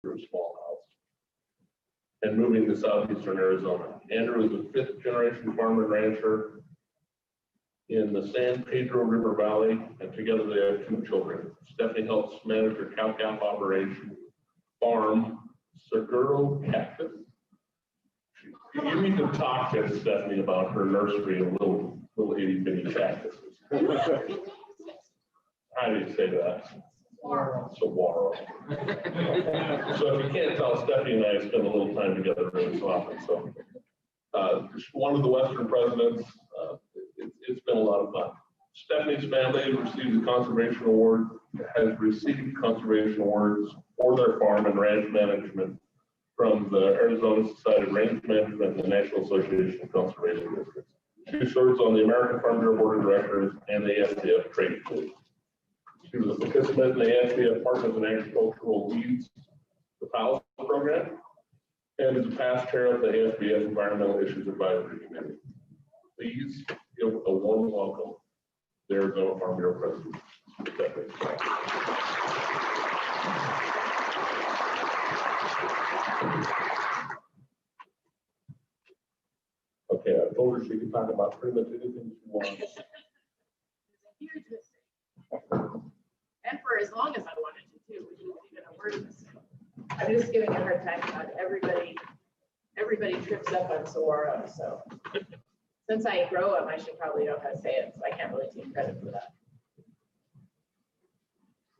through Smallhouse and moving to southeastern Arizona. Andrew is a 5th-generation farmer and rancher in the San Pedro River Valley, and together they have 2 children. Stefanie helps manage her cow-calf operation, farm, Seguro Cactus. You need to talk to Stefanie about her nursery of little itty-bitty cactuses. How do you say that? Saguaro. So if you can't tell, Stefanie and I spend a little time together every so often. So one of the Western presidents, it's been a lot of fun. Stefanie's family has received conservation awards for their farm and ranch management from the Arizona Society of Range Management and the National Association of Conservation Districts. She serves on the American Farm Bureau Board of Directors and the AFBF Trade Committee. She was a participant in the AFBF Partners in Agricultural Leads, the PALS program, and is a past chair of the AFBF Environmental Issues Advisory Committee. Please give a warm welcome to the Arizona Farm Bureau President. Okay, I told her she could talk about pretty much anything she wants. It's a huge mistake. And for as long as I wanted to too, which is even a worse mistake. I'm just giving a hard time about everybody trips up on saguaro. So since I grow them, I should probably know how to say it. So I can't really take credit for that.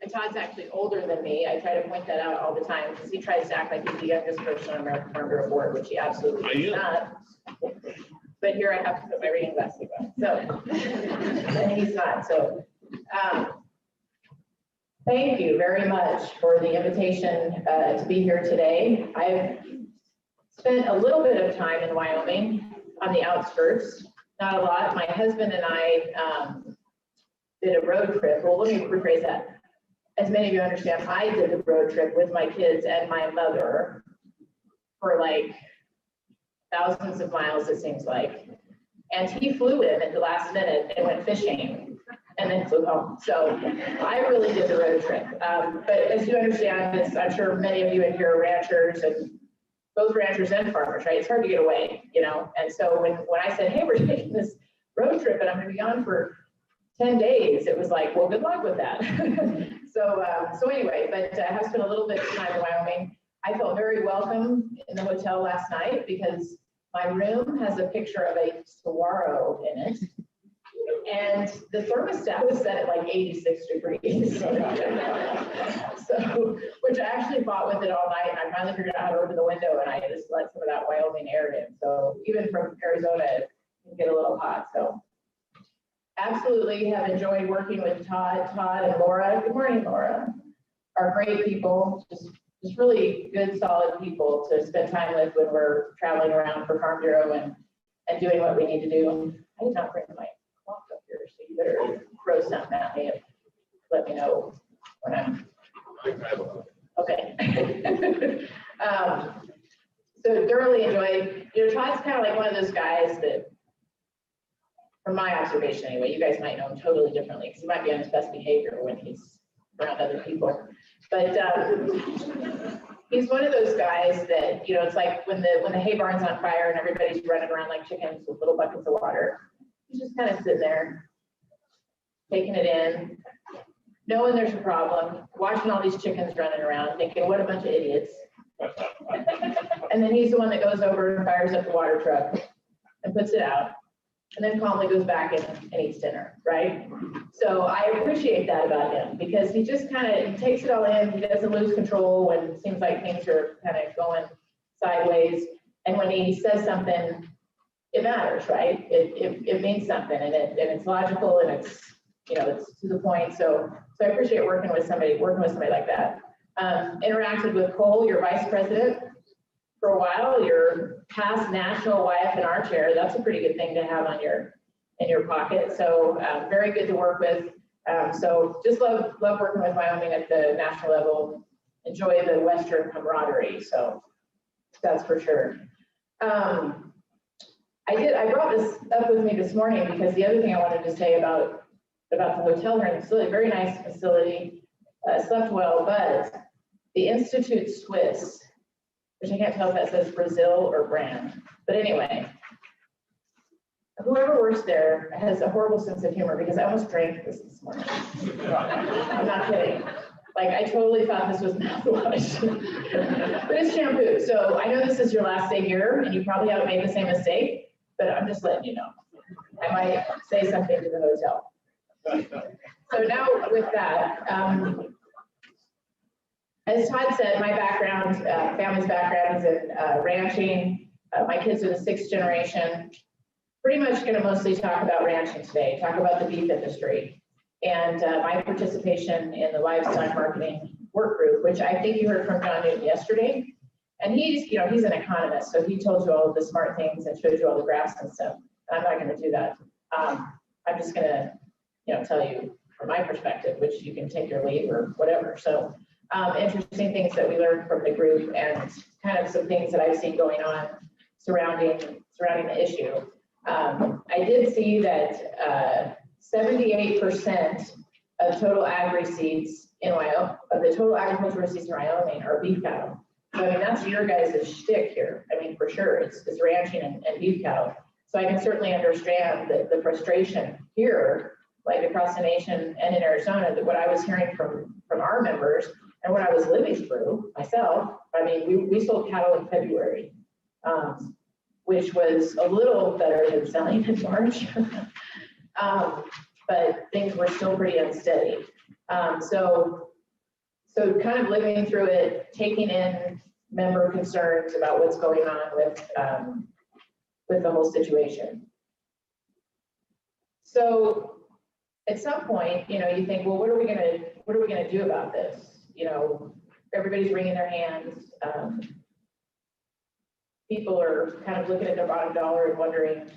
And Todd's actually older than me. I try to point that out all the time because he tries to act like he's the youngest person on American Farm Bureau Board, which he absolutely is not. But here I have to put my reading glasses on. So, and he's not. So, thank you very much for the invitation to be here today. I've spent a little bit of time in Wyoming on the outskirts, not a lot. My husband and I did a road trip. Well, let me rephrase that. As many of you understand, I did the road trip with my kids and my mother for like thousands of miles, it seems like. And he flew in at the last minute and went fishing and then flew home. So I really did the road trip. But as you understand, as I'm sure many of you in here are ranchers, and both ranchers and farmers, right? It's hard to get away, you know? And so when I said, hey, we're taking this road trip and I'm gonna be on for 10 days, it was like, well, good luck with that. So anyway, but I have spent a little bit of time in Wyoming. I felt very welcome in the hotel last night because my room has a picture of a saguaro in it. And the thermostat was set at like 86 degrees. So, which I actually fought with it all night. And I finally figured out how to open the window and I just let some of that Wyoming air in. So even from Arizona, it can get a little hot. So absolutely have enjoyed working with Todd and Laura. Good morning, Laura. Are great people, just really good, solid people to spend time with when we're traveling around for Farm Bureau and doing what we need to do. I did not bring my clock up here, so you better throw something at me and let me know when I'm. Okay. So thoroughly enjoyed. You know, Todd's kind of like one of those guys that, from my observation anyway, you guys might know him totally differently because he might be on his best behavior when he's around other people. But he's one of those guys that, you know, it's like when the hay barn's on fire and everybody's running around like chickens with little buckets of water. He's just kind of sitting there, taking it in, knowing there's a problem, watching all these chickens running around, thinking, what a bunch of idiots. And then he's the one that goes over and fires up the water truck and puts it out. And then calmly goes back and eats dinner, right? So I appreciate that about him because he just kind of takes it all in. He doesn't lose control when it seems like things are kind of going sideways. And when he says something, it matters, right? It means something, and it's logical, and it's, you know, it's to the point. So I appreciate working with somebody like that. Interacted with Cole, your vice president, for a while, your past national YF&R chair. That's a pretty good thing to have on in your pocket. So very good to work with. So just love working with Wyoming at the national level. Enjoy the Western camaraderie. So that's for sure. I brought this up with me this morning because the other thing I wanted to say about the hotel here in the facility, very nice facility, slept well, but the Institute Swiss, which I can't tell if that says Brazil or brand, but anyway, whoever works there has a horrible sense of humor because I almost drank this morning. I'm not kidding. Like, I totally thought this was mouthwash, but it's shampoo. So I know this is your last day here and you probably haven't made the same mistake, but I'm just letting you know. I might say something to the hotel. So now with that, as Todd said, my background, family's background is in ranching. My kids are the 6th generation. Pretty much going to mostly talk about ranching today, talk about the beef industry, and my participation in the livestock marketing work group, which I think you heard from John Newton yesterday. And he's, you know, he's an economist, so he told you all of the smart things and showed you all the graphs and stuff. I'm not going to do that. I'm just going to, you know, tell you from my perspective, which you can take your leave or whatever. So interesting things that we learned from the group and kind of some things that I've seen going on surrounding the issue. I did see that 78% of total ag receipts in Wyoming, of the total agricultural receipts in Wyoming are beef cattle. So I mean, that's your guys' shtick here. I mean, for sure, it's ranching and beef cattle. So I can certainly understand the frustration here, like across the nation and in Arizona, that what I was hearing from our members and what I was living through myself. I mean, we sold cattle in February, which was a little better than selling in March, but things were still pretty unsteady. So kind of living through it, taking in member concerns about what's going on with the whole situation. So at some point, you know, you think, well, what are we gonna do about this? You know, everybody's wringing their hands. People are kind of looking at their bottom dollar and wondering,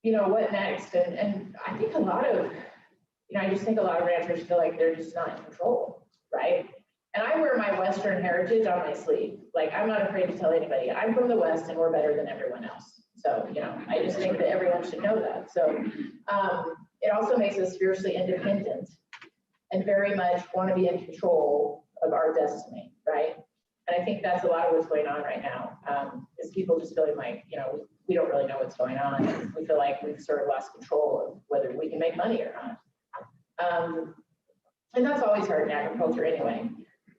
you know, what next? And I think a lot of ranchers feel like they're just not in control, right? And I wear my Western heritage on my sleeve. Like, I'm not afraid to tell anybody, I'm from the West and we're better than everyone else. So, you know, I just think that everyone should know that. So it also makes us fiercely independent and very much want to be in control of our destiny, right? And I think that's a lot of what's going on right now, is people just feeling like, you know, we don't really know what's going on. We feel like we've sort of lost control of whether we can make money or not. And that's always hard in agriculture anyway.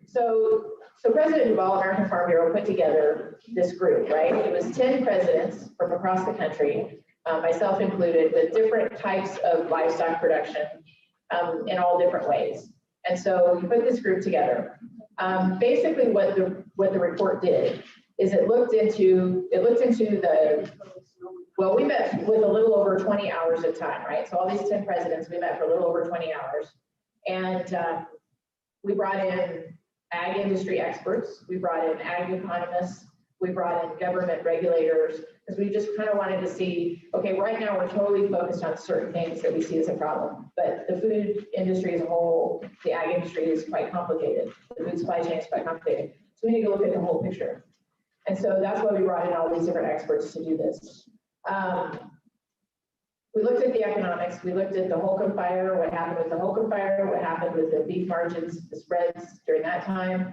So President Duval, American Farm Bureau, put together this group, right? It was 10 presidents from across the country, myself included, with different types of livestock production in all different ways. And so we put this group together. Basically what the report did is it looked into well, we met with a little over 20 hours of time, right? So all these 10 presidents, we met for a little over 20 hours. And we brought in ag industry experts, we brought in ag economists, we brought in government regulators, because we just kind of wanted to see, okay, right now we're totally focused on certain things that we see as a problem, but the food industry as a whole, the ag industry is quite complicated. The food supply chain is quite complicated. So we need to look at the whole picture. And so that's why we brought in all these different experts to do this. We looked at the economics, we looked at the Holcomb fire, what happened with the Holcomb fire, what happened with the beef margins, the spreads during that time.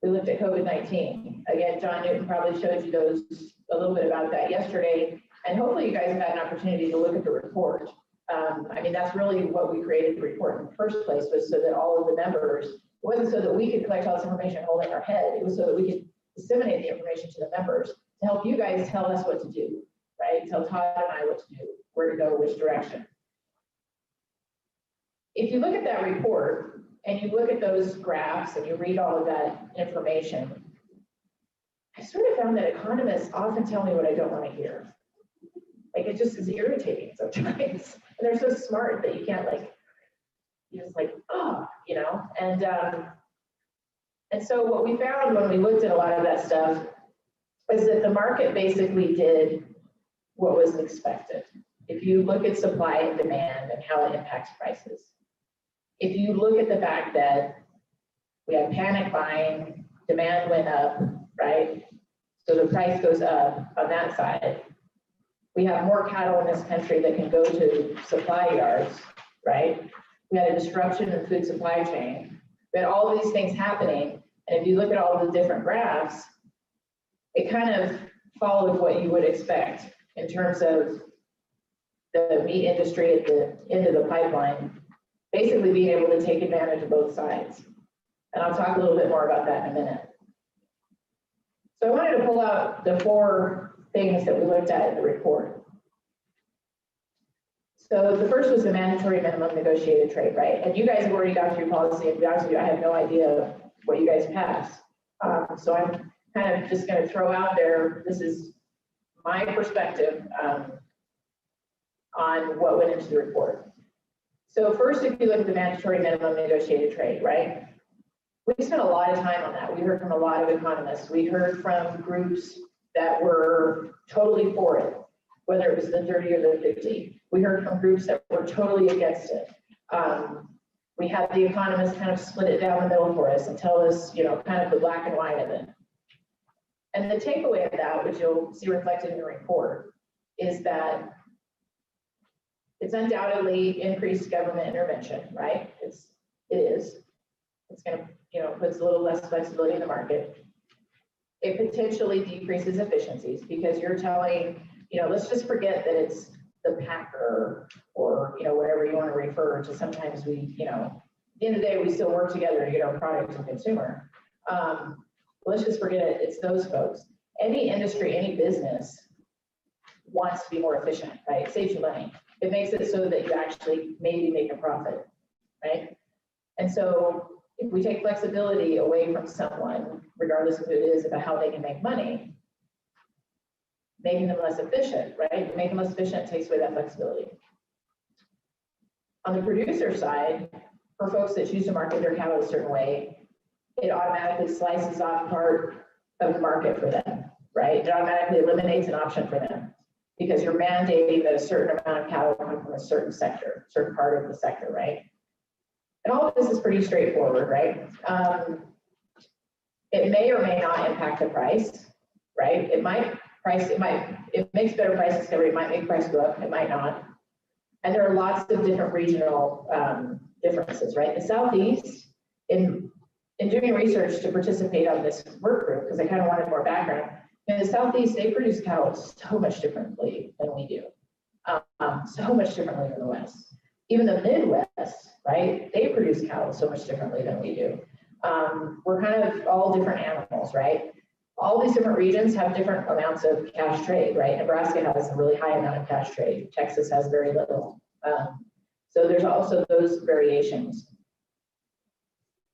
We looked at COVID-19. Again, John Newton probably showed you a little bit about that yesterday, and hopefully you guys have had an opportunity to look at the report. I mean, that's really what we created the report in the first place, was so that all of the members, it wasn't so that we could collect all this information and hold it in our head, it was so that we could disseminate the information to the members to help you guys tell us what to do, right? Tell Todd and I what to do, where to go, which direction. If you look at that report and you look at those graphs and you read all of that information, I sort of found that economists often tell me what I don't want to hear. Like, it just is irritating sometimes. And they're so smart that you can't, like, you're just like, oh, you know? And so what we found when we looked at a lot of that stuff is that the market basically did what was expected. If you look at supply and demand and how it impacts prices, if you look at the fact that we had panic buying, demand went up, right? So the price goes up on that side. We have more cattle in this country that can go to supply yards, right? We had a disruption in the food supply chain. We had all these things happening, And if you look at all the different graphs, it kind of followed what you would expect in terms of the meat industry at the end of the pipeline, basically being able to take advantage of both sides. And I'll talk a little bit more about that in a minute. So I wanted to pull out the 4 things that we looked at in the report. So the first was the mandatory minimum negotiated trade, right? And you guys have already gone through your policy, and to be honest with you, I have no idea what you guys passed. So I'm kind of just going to throw out there, this is my perspective on what went into the report. So first, if you look at the mandatory minimum negotiated trade, right? We spent a lot of time on that. We heard from a lot of economists. We heard from groups that were totally for it, whether it was the 30 or the 50. We heard from groups that were totally against it. We had the economists kind of split it down the middle for us and tell us, you know, kind of the black and white of it. And the takeaway of that, which you'll see reflected in the report, is that it's undoubtedly increased government intervention, right? It is. It's going to, you know, puts a little less flexibility in the market. It potentially decreases efficiencies because you're telling, you know, let's just forget that it's the packer or, you know, whatever you want to refer to. Sometimes we, you know, at the end of the day, we still work together to get our product to consumer. Let's just forget it. It's those folks. Any industry, any business wants to be more efficient, right? It saves you money. It makes it so that you actually maybe make a profit, right? And so if we take flexibility away from someone, regardless of who it is, about how they can make money, making them less efficient, right? Making them less efficient takes away that flexibility. On the producer side, for folks that choose to market their cattle a certain way, it automatically slices off part of the market for them, right? It automatically eliminates an option for them because you're mandating that a certain amount of cattle come from a certain sector, certain part of the sector, right? And all of this is pretty straightforward, right? It may or may not impact the price, right? It makes better price discovery. It might make price go up. It might not. And there are lots of different regional differences, right? The Southeast, in doing research to participate on this work group, because I kind of wanted more background, in the Southeast, they produce cattle so much differently than we do, so much differently than the West. Even the Midwest, right? They produce cattle so much differently than we do. We're kind of all different animals, right? All these different regions have different amounts of cash trade, right? Nebraska has a really high amount of cash trade. Texas has very little. So there's also those variations.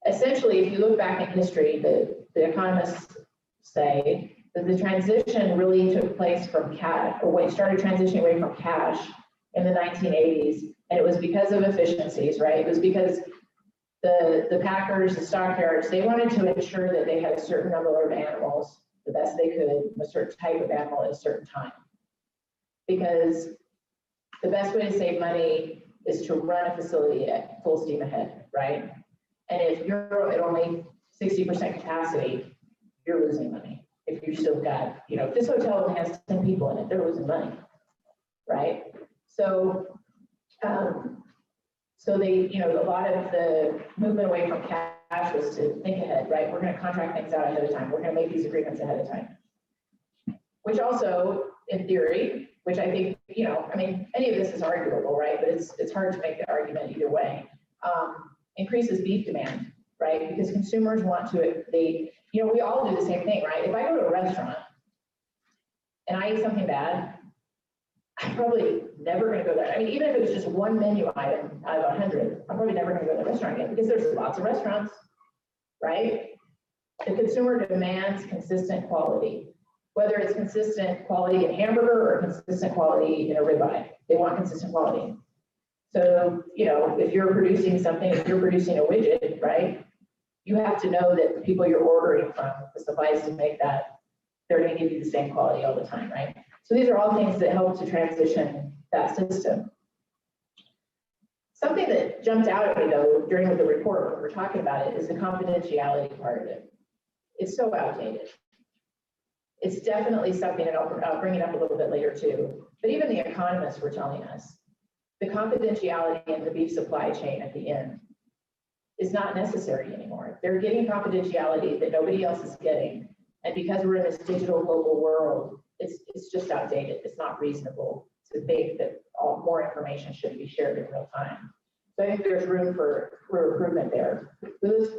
Essentially, if you look back in history, the economists say that the transition really took place from cash, or when it started transitioning away from cash in the 1980s, and it was because of efficiencies, right? It was because the packers, the stockyards, they wanted to ensure that they had a certain number of animals, the best they could, a certain type of animal at a certain time. Because the best way to save money is to run a facility at full steam ahead, right? And if you're at only 60% capacity, you're losing money. If you still got, you know, if this hotel only has 10 people in it, they're losing money, right? So, so they, you know, a lot of the movement away from cash was to think ahead, right? We're going to contract things out ahead of time. We're going to make these agreements ahead of time. Which also, in theory, which I think, you know, I mean, any of this is arguable, right? But it's hard to make the argument either way. Increases beef demand, right? Because consumers want to, you know, we all do the same thing, right? If I go to a restaurant and I eat something bad, I'm probably never going to go there. I mean, even if it was just one menu item out of 100, I'm probably never going to go to the restaurant again because there's lots of restaurants, right? The consumer demands consistent quality, whether it's consistent quality in hamburger or consistent quality in a ribeye. They want consistent quality. So, you know, if you're producing something, if you're producing a widget, right, you have to know that the people you're ordering from, the suppliers to make that, they're going to give you the same quality all the time, right? So these are all things that help to transition that system. Something that jumped out at me, though, during the report when we're talking about it is the confidentiality part of it. It's so outdated. It's definitely something, and I'll bring it up a little bit later too, but even the economists were telling us the confidentiality in the beef supply chain at the end is not necessary anymore. They're getting confidentiality that nobody else is getting. And because we're in this digital global world, it's just outdated. It's not reasonable to think that more information should be shared in real time. So I think there's room for improvement there.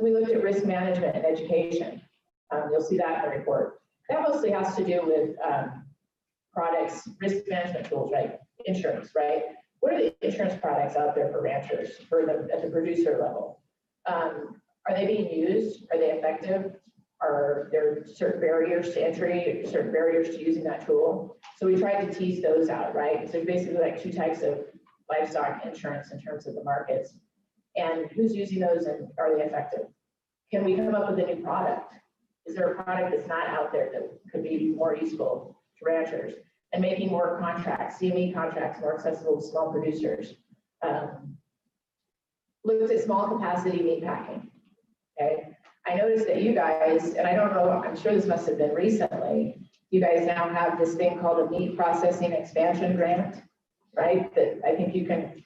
We looked at risk management and education. You'll see that in the report. That mostly has to do with products, risk management tools, right? Insurance, right? What are the insurance products out there for ranchers at the producer level? Are they being used? Are they effective? Are there certain barriers to entry, certain barriers to using that tool? So we tried to tease those out, right? So basically like two types of livestock insurance in terms of the markets. And who's using those and are they effective? Can we come up with a new product? Is there a product that's not out there that could be more useful to ranchers? And making more contracts, CME contracts, more accessible to small producers. Looked at small capacity meat packing, okay? I noticed that you guys, and I don't know, I'm sure this must have been recently, you guys now have this thing called a meat processing expansion grant, right? That I think you can,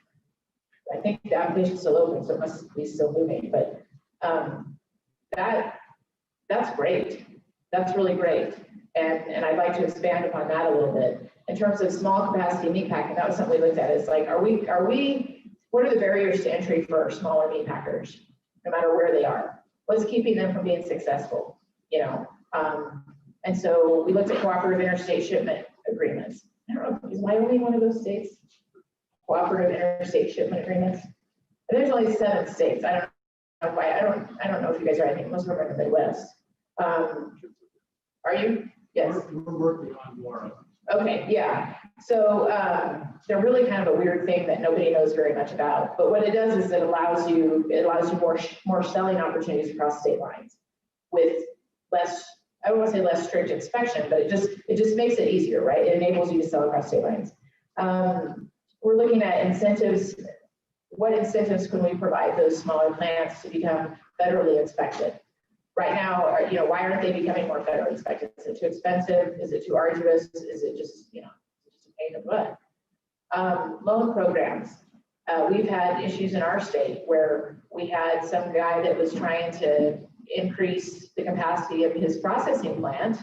I think the application's still open, so it must be still moving, but that's great. That's really great. And I'd like to expand upon that a little bit. In terms of small capacity meat packing, that was something we looked at. It's like, what are the barriers to entry for smaller meat packers, no matter where they are? What's keeping them from being successful, you know? And so we looked at cooperative interstate shipment agreements. I don't know, is Wyoming one of those states? Cooperative interstate shipment agreements? And there's only 7 states. I don't know why. I don't know if you guys are. I think most of them are in the Midwest. Are you? Yes. We're working on more. Okay, yeah. So they're really kind of a weird thing that nobody knows very much about. But what it does is it allows you more selling opportunities across state lines with less, I don't want to say less strict inspection, but it just makes it easier, right? It enables you to sell across state lines. We're looking at incentives. What incentives can we provide those smaller plants to become federally inspected? Right now, you know, why aren't they becoming more federally inspected? Is it too expensive? Is it too arduous? Is it just, you know, just a pain in the butt? Loan programs. We've had issues in our state where we had some guy that was trying to increase the capacity of his processing plant.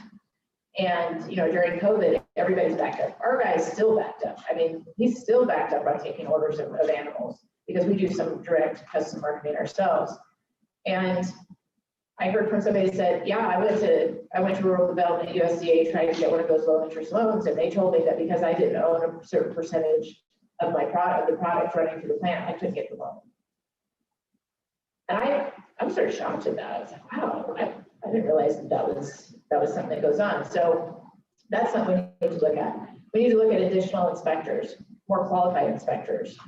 And, you know, during COVID, everybody's backed up. Our guy's still backed up. I mean, he's still backed up on taking orders of animals because we do some direct custom marketing ourselves. And I heard from somebody that said, yeah, I went to Rural Development USDA trying to get one of those low interest loans, and they told me that because I didn't own a certain percentage of my product, the product running through the plant, I couldn't get the loan. And I'm sort of shocked at that. I was like, wow, I didn't realize that was something that goes on. So that's something we need to look at. We need to look at additional inspectors, more qualified inspectors.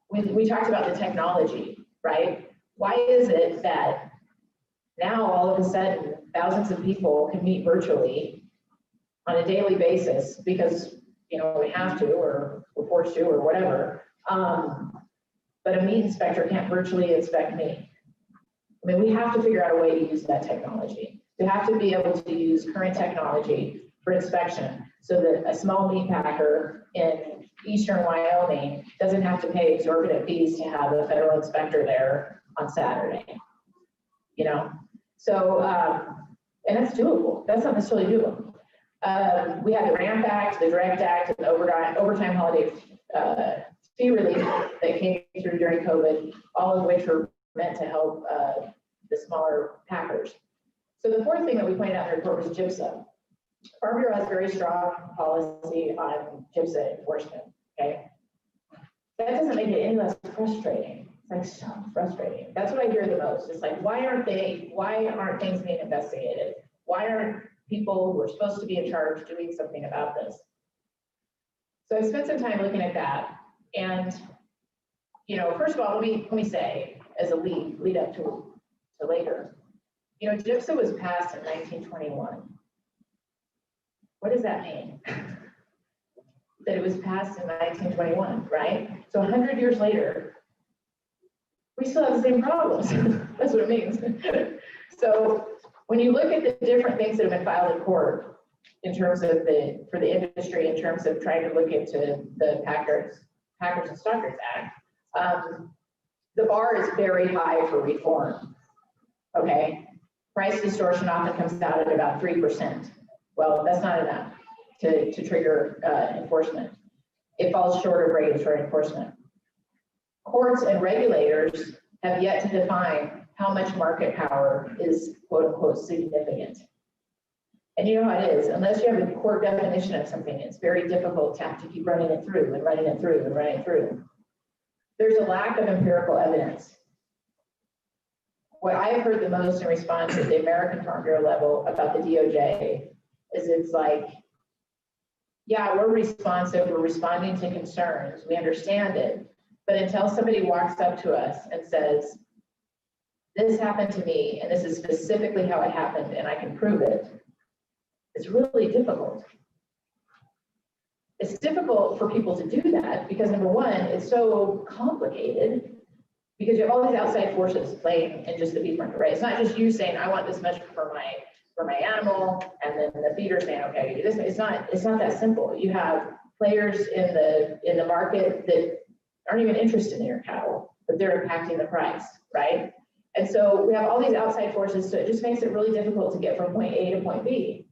We talked about the technology, right? Why is it that now all of a sudden thousands of people can meet virtually on a daily basis because, you know, we have to or we're forced to or whatever, but a meat inspector can't virtually inspect meat? I mean, we have to figure out a way to use that technology. We have to be able to use current technology for inspection so that a small meat packer in eastern Wyoming doesn't have to pay exorbitant fees to have a federal inspector there on Saturday, you know? So, and that's doable. That's not necessarily doable. We had the RAMP Act, the Direct Act, and the overtime holiday fee relief that came through during COVID, all of which were meant to help the smaller packers. So the fourth thing that we pointed out in the report was GIPSA. Farm Bureau has very strong policy on GIPSA enforcement, okay? That doesn't make it any less frustrating. It's like so frustrating. That's what I hear the most. It's like, why aren't things being investigated? Why aren't people who are supposed to be in charge doing something about this? So I spent some time looking at that. And, you know, first of all, let me say, as a lead up to later, you know, GIPSA was passed in 1921. What does that mean? That it was passed in 1921, right? So 100 years later, we still have the same problems. That's what it means. So when you look at the different things that have been filed in court in terms of for the industry, in terms of trying to look into the Packers and Stockers Act, the bar is very high for reform, okay? Price distortion often comes out at about 3%. Well, that's not enough to trigger enforcement. It falls short of regulatory enforcement. Courts and regulators have yet to define how much market power is quote unquote significant. And you know how it is, unless you have a court definition of something, it's very difficult to have to keep running it through and running it through and running it through. There's a lack of empirical evidence. What I've heard the most in response at the American Farm Bureau level about the DOJ is it's like, yeah, we're responsive, we're responding to concerns, we understand it, but until somebody walks up to us and says, this happened to me, and this is specifically how it happened, and I can prove it, it's really difficult. It's difficult for people to do that because number one, it's so complicated because you have all these outside forces playing in just the beef market, right? It's not just you saying, I want this much for my animal, and then the feeder saying, okay, you do this. It's not that simple. You have players in the market that aren't even interested in your cattle, but they're impacting the price, right? And so we have all these outside forces, so it just makes it really difficult to get from point A to point B.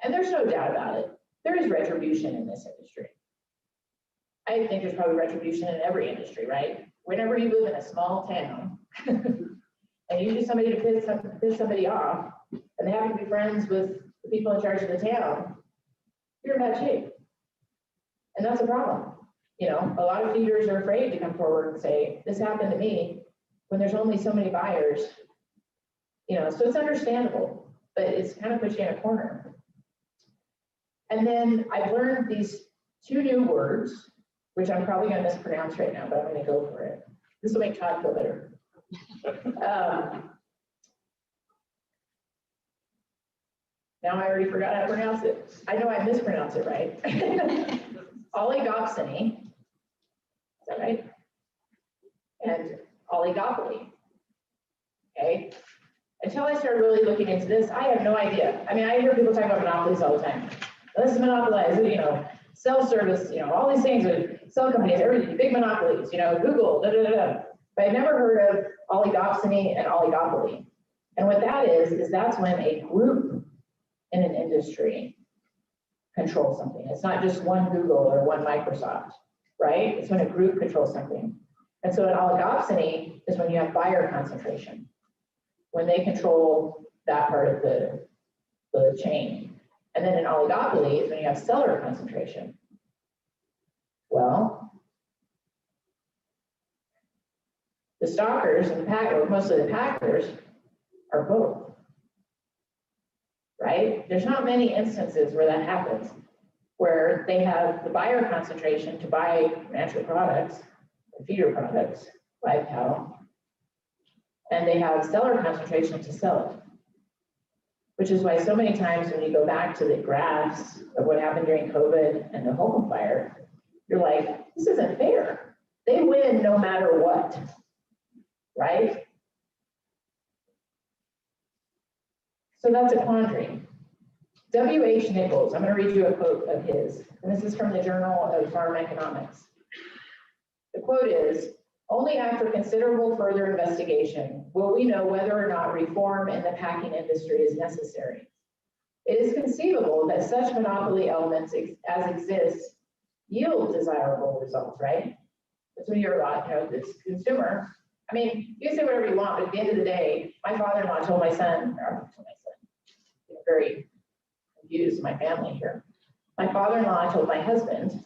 And there's no doubt about it. There is retribution in this industry. I think there's probably retribution in every industry, right? Whenever you live in a small town and you do somebody to piss somebody off, and they happen to be friends with the people in charge of the town, you're in bad shape. And that's a problem. You know, a lot of feeders are afraid to come forward and say, this happened to me, when there's only so many buyers. You know, so it's understandable, but it's kind of puts you in a corner. And then I've learned these two new words, which I'm probably going to mispronounce right now, but I'm going to go for it. This will make Todd feel better. Now I already forgot how to pronounce it. I know I mispronounced it right. Oligopsony, is that right? And oligopoly, okay? Until I started really looking into this, I have no idea. I mean, I hear people talk about monopolies all the time. Let's monopolize, you know, self-service, you know, all these things with cell companies, everything, big monopolies, you know, Google, da, da, da, da. But I've never heard of oligopsony and oligopoly. And what that is that's when a group in an industry controls something. It's not just one Google or one Microsoft, right? It's when a group controls something. And so an oligopsony is when you have buyer concentration, when they control that part of the chain. And then an oligopoly is when you have seller concentration. Well, the stockers and the packers, mostly the packers, are both, right? There's not many instances where that happens, where they have the buyer concentration to buy natural products, feeder products, live cattle, and they have seller concentration to sell it. Which is why so many times when you go back to the graphs of what happened during COVID and the home fire, you're like, this isn't fair. They win no matter what, right? So that's a quandary. W.H. Nichols, I'm going to read you a quote of his, and this is from the Journal of Farm Economics. The quote is, only after considerable further investigation will we know whether or not reform in the packing industry is necessary. It is conceivable that such monopoly elements as exist yield desirable results, right? That's what you're about, you know, this consumer. I mean, you can say whatever you want, but at the end of the day, my father-in-law told my son, very confused my family here. My father-in-law told my husband,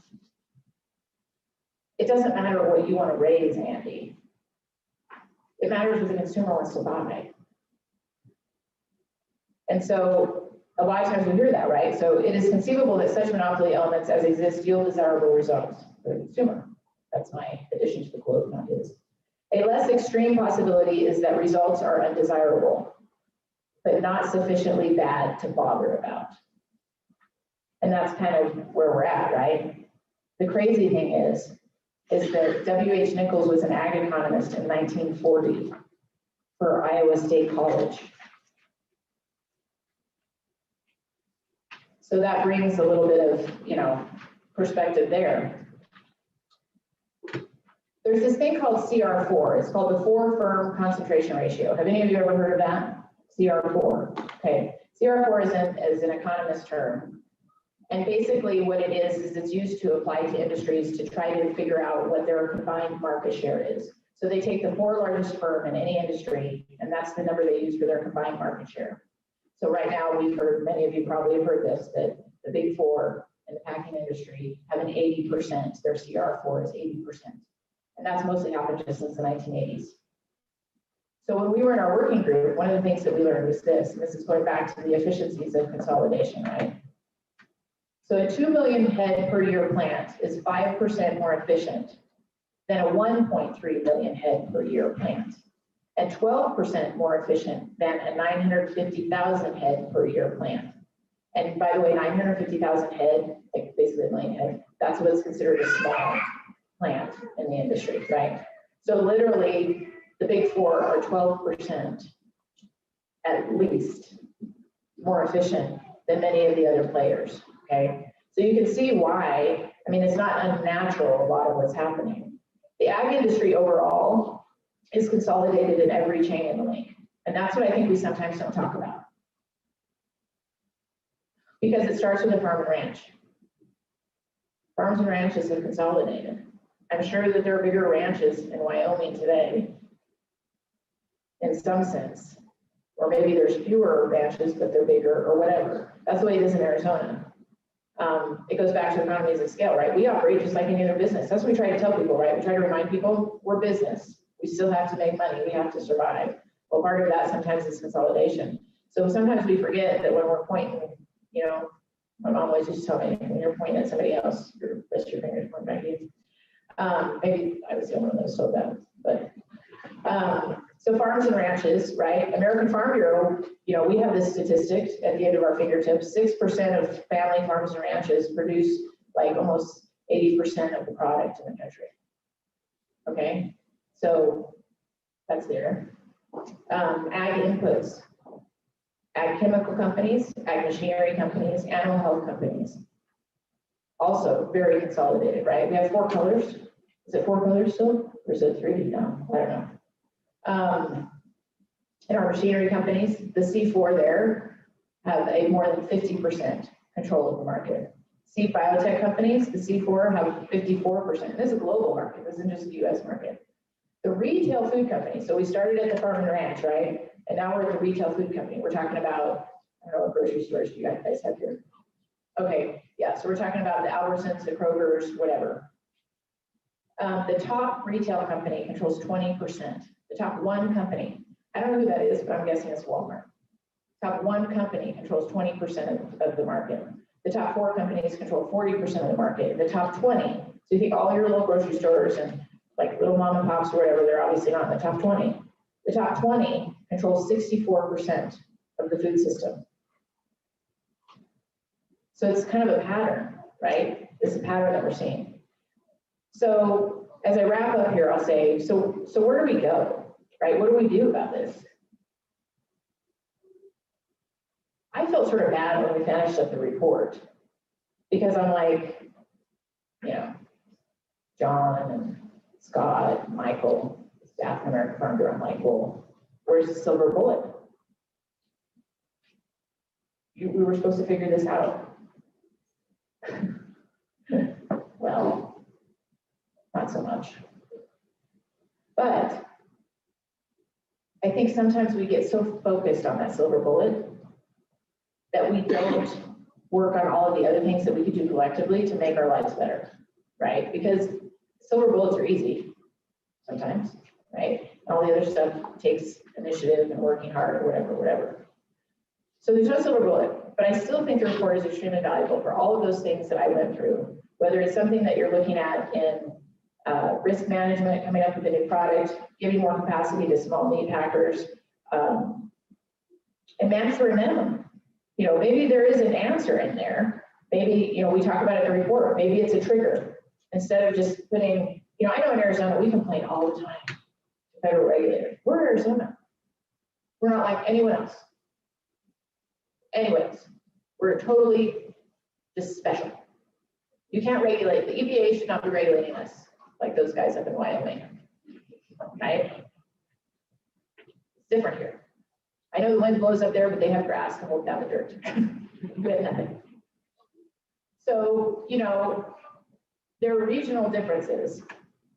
it doesn't matter what you want to raise, Andy. It matters what the consumer wants to buy. And so a lot of times we hear that, right? So it is conceivable that such monopoly elements as exist yield desirable results for the consumer. That's my addition to the quote, not his. A less extreme possibility is that results are undesirable, but not sufficiently bad to bother about. And that's kind of where we're at, right? The crazy thing is that W.H. Nichols was an ag economist in 1940 for Iowa State College. So that brings a little bit of, you know, perspective there. There's this thing called CR4. It's called the 4-firm concentration ratio. Have any of you ever heard of that? CR4. Okay. CR4 is an economist term. And basically what it is it's used to apply to industries to try to figure out what their combined market share is. So they take the 4 largest firm in any industry, and that's the number they use for their combined market share. So right now we've heard, many of you probably have heard this, that the big 4 in the packing industry have an 80%, their CR4 is 80%. And that's mostly happened just since the 1980s. So when we were in our working group, one of the things that we learned was this, and this is going back to the efficiencies of consolidation, right? So a 2 million head per year plant is 5% more efficient than a 1.3 million head per year plant, and 12% more efficient than a 950,000 head per year plant. And by the way, 950,000 head, like basically a million head, that's what's considered a small plant in the industry, right? So literally, the big 4 are 12% at least more efficient than many of the other players, okay? So you can see why, I mean, it's not unnatural, a lot of what's happening. The ag industry overall is consolidated in every chain in the link. And that's what I think we sometimes don't talk about. Because it starts with a farm and ranch. Farms and ranches have consolidated. I'm sure that there are bigger ranches in Wyoming today, in some sense. Or maybe there's fewer ranches, but they're bigger or whatever. That's the way it is in Arizona. It goes back to economies of scale, right? We operate just like any other business. That's what we try to tell people, right? We try to remind people we're business. We still have to make money. We have to survive. Well, part of that sometimes is consolidation. So sometimes we forget that when we're pointing, you know, my mom always used to tell me, when you're pointing at somebody else, your rest of your fingers point back at you. Maybe I was the only one that was told that, but so farms and ranches, right? American Farm Bureau, you know, we have this statistic at the end of our fingertips. 6% of family farms and ranches produce like almost 80% of the product in the country. Okay, so that's there. Ag inputs, ag chemical companies, ag machinery companies, animal health companies. Also very consolidated, right? We have 4 colors. Is it 4 colors still? Or is it 3? No, I don't know. In our machinery companies, the C4 there have a more than 50% control of the market. Seed biotech companies, the C4 have 54%. This is a global market. This isn't just a US market. The retail food company, so we started at the farm and ranch, right? And now we're at the retail food company. We're talking about, I don't know what grocery stores you guys have here. Okay, yeah, so we're talking about the Albertsons, the Krogers, whatever. The top retail company controls 20%. The top 1 company, I don't know who that is, but I'm guessing it's Walmart. Top 1 company controls 20% of the market. The top 4 companies control 40% of the market. The top 20, so you think all your little grocery stores and like little mom and pops or whatever, they're obviously not in the top 20. The top 20 controls 64% of the food system. So it's kind of a pattern, right? It's a pattern that we're seeing. So as I wrap up here, I'll say, so where do we go, right? What do we do about this? I felt sort of bad when we finished up the report because I'm like, you know, John and Scott, Michael, staff from American Farm Bureau, I'm like, well, where's the silver bullet? We were supposed to figure this out. Well, not so much. But I think sometimes we get so focused on that silver bullet that we don't work on all of the other things that we could do collectively to make our lives better, right? Because silver bullets are easy sometimes, right? And all the other stuff takes initiative and working hard or whatever. So there's no silver bullet, but I still think the report is extremely valuable for all of those things that I went through, whether it's something that you're looking at in risk management, coming up with a new product, giving more capacity to small meat packers, and mandatory minimum. You know, maybe there is an answer in there. Maybe, you know, we talk about it in the report, maybe it's a trigger. Instead of just putting, you know, I know in Arizona, we complain all the time to federal regulators. We're Arizona. We're not like anyone else. Anyways, we're totally just special. You can't regulate, the EPA should not be regulating us. like those guys up in Wyoming, right? It's different here. I know the wind blows up there, but they have grass to hold down the dirt. We have nothing. So, you know, there are regional differences.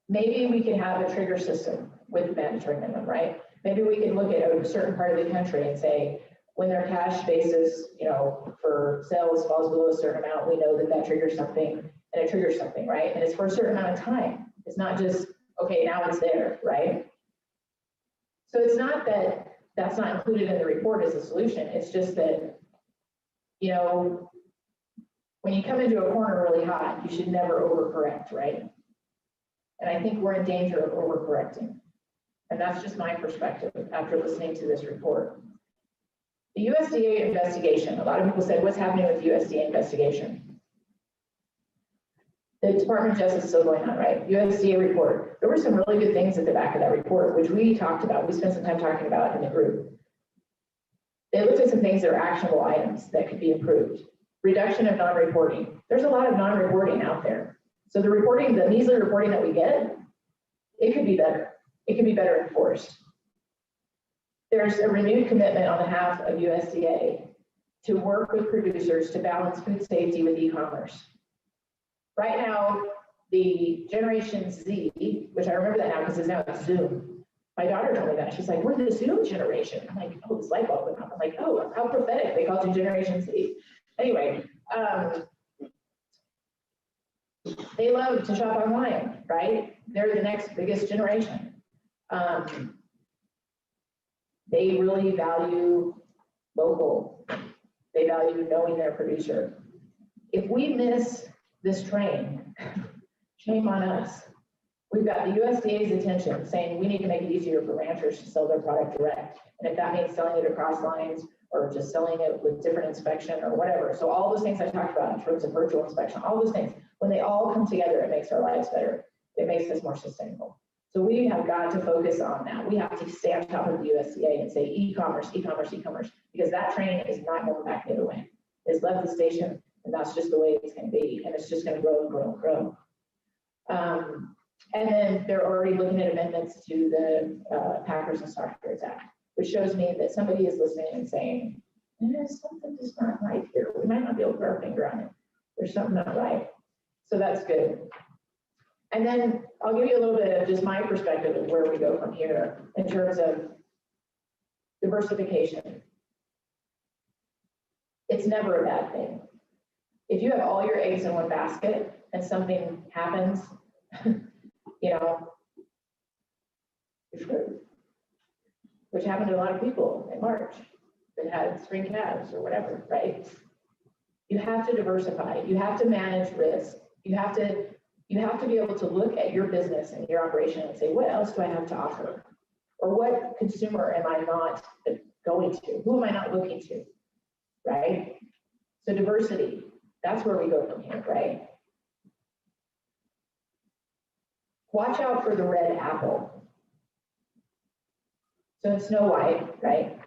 Maybe we can have a trigger system with mandatory minimum, right? Maybe we can look at a certain part of the country and say, when their cash basis, you know, for sales falls below a certain amount, we know that that triggers something, and it triggers something, right? And it's for a certain amount of time. It's not just, okay, now it's there, right? So it's not that that's not included in the report as a solution. It's just that, you know, when you come into a corner really hot, you should never overcorrect, right? And I think we're in danger of overcorrecting. And that's just my perspective after listening to this report. The USDA investigation, a lot of people said, what's happening with the USDA investigation? The Department of Justice is still going on, right? USDA report. There were some really good things at the back of that report, which we talked about. We spent some time talking about in the group. They looked at some things that are actionable items that could be improved. Reduction of non-reporting. There's a lot of non-reporting out there. So the reporting, the measly reporting that we get, it could be better. It could be better enforced. There's a renewed commitment on behalf of USDA to work with producers to balance food safety with e-commerce. Right now, the Generation Z, which I remember that now because now it's Zoom. My daughter told me that. She's like, we're the Zoom generation. I'm like, oh, this light bulb went off. I'm like, oh, how prophetic. They called you Generation Z. Anyway, they love to shop online, right? They're the next biggest generation. They really value local. They value knowing their producer. If we miss this train, shame on us. We've got the USDA's attention saying we need to make it easier for ranchers to sell their product direct. And if that means selling it across lines or just selling it with different inspection or whatever. So all those things I talked about in terms of virtual inspection, all those things, when they all come together, it makes our lives better. It makes us more sustainable. So we have got to focus on that. We have to stay on top of the USDA and say e-commerce, e-commerce, e-commerce, because that train is not going back the other way. It's left the station, and that's just the way it's going to be, and it's just going to grow and grow and grow. And then they're already looking at amendments to the Packers and Stockers Act, which shows me that somebody is listening and saying, there's something just not right here. We might not be able to put our finger on it. There's something not right. So that's good. And then I'll give you a little bit of just my perspective of where we go from here in terms of diversification. It's never a bad thing. If you have all your eggs in one basket and something happens, you know, you're screwed. Which happened to a lot of people in March that had spring calves or whatever, right? You have to diversify. You have to manage risk. You have to be able to look at your business and your operation and say, what else do I have to offer? Or what consumer am I not going to? Who am I not looking to, right? So diversity, that's where we go from here, right? Watch out for the red apple. So in Snow White, right?